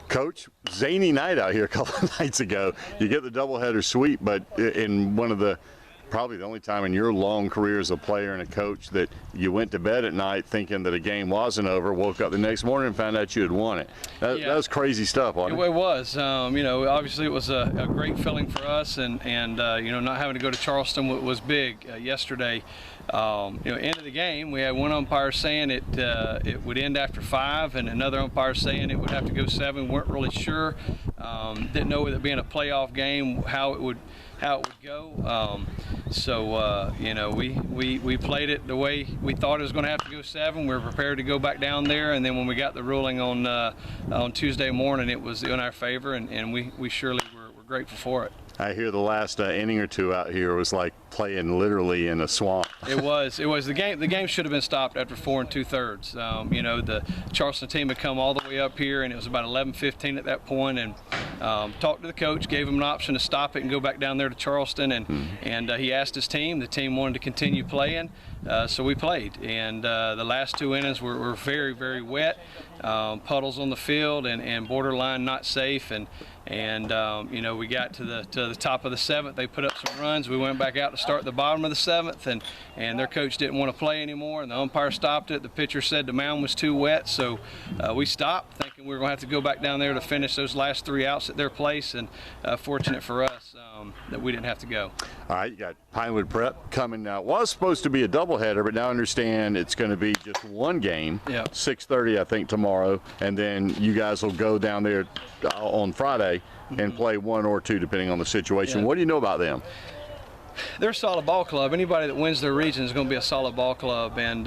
Coach, zany night out here a couple of nights ago. You get the doubleheader sweep, but in one of the probably the only time in your long career as a player and a coach that you went to bed at night thinking that a game wasn't over, woke up the next morning and found out you had won it. That was crazy stuff, wasn't it? It was. You know, obviously it was a great feeling for us, and you know, not having to go to Charleston was big yesterday. You know, end of the game, we had one umpire saying it would end after 5, and another umpire saying it would have to go 7. Weren't really sure. Didn't know with it being a playoff game how it would go. You know, we played it the way we thought it was going to have to go 7. We were prepared to go back down there, and then when we got the ruling on Tuesday morning, it was in our favor, and we surely were grateful for it. I hear the last inning or two out here was like playing literally in a swamp. It was. The game should have been stopped after 4 2/3. You know, the Charleston team had come all the way up here, and it was about 11:15 at that point, and talked to the coach, gave him an option to stop it and go back down there to Charleston, and he asked his team. The team wanted to continue playing, so we played. And the last 2 innings were very, very wet, puddles on the field, and borderline not safe. And you know, we got to the top of the 7th. They put up some runs. We went back out to start the bottom of the 7th, and their coach didn't want to play anymore, and the umpire stopped it. The pitcher said the mound was too wet, so we stopped, thinking we were going to have to go back down there to finish those last 3 outs at their place, and fortunate for us that we didn't have to go. All right, you got Pinewood Prep coming now. Was supposed to be a doubleheader, but now I understand it's going to be just one game, 6:30 I think tomorrow, and then you guys will go down there on Friday and play 1 or 2 depending on the situation. What do you know about them? They're a solid ball club. Anybody that wins their region is going to be a solid ball club, and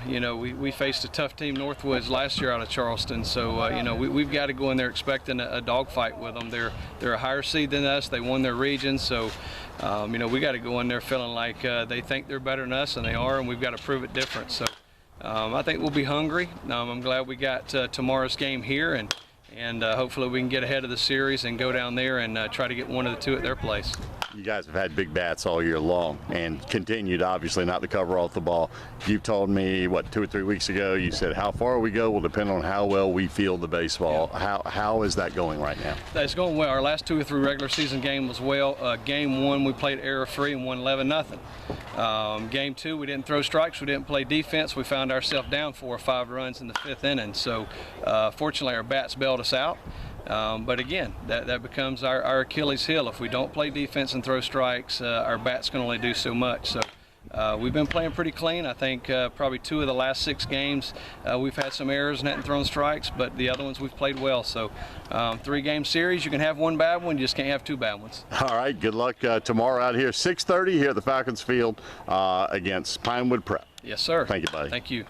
you know, we faced a tough team, Northwoods, last year out of Charleston. So you know, we've got to go in there expecting a dogfight with them. They're a higher seed than us. They won their region, so you know, we got to go in there feeling like they think they're better than us, and they are, and we've got to prove it different. So I think we'll be hungry. I'm glad we got tomorrow's game here, and hopefully we can get ahead of the series and go down there and try to get 1 of the 2 at their place. You guys have had big bats all year long and continued, obviously, not to cover off the ball. You told me, what, 2 or 3 weeks ago, you said how far we go will depend on how well we field the baseball. How is that going right now? It's going well. Our last 2 or 3 regular season games was well. Game 1 we played error-free and won 11-0. Game 2 we didn't throw strikes, we didn't play defense. We found ourselves down 4 or 5 runs in the 5th inning. So fortunately our bats bailed us out. But again, that becomes our Achilles heel. If we don't play defense and throw strikes, our bats can only do so much. So we've been playing pretty clean. I think probably 2 of the last 6 games we've had some errors and hadn't thrown strikes, but the other ones we've played well. So 3-game series, you can have 1 bad one, you just can't have 2 bad ones. All right, good luck tomorrow out here, 6:30 here at the Falcons Field against Pinewood Prep. Yes, sir. Thank you, buddy. Thank you.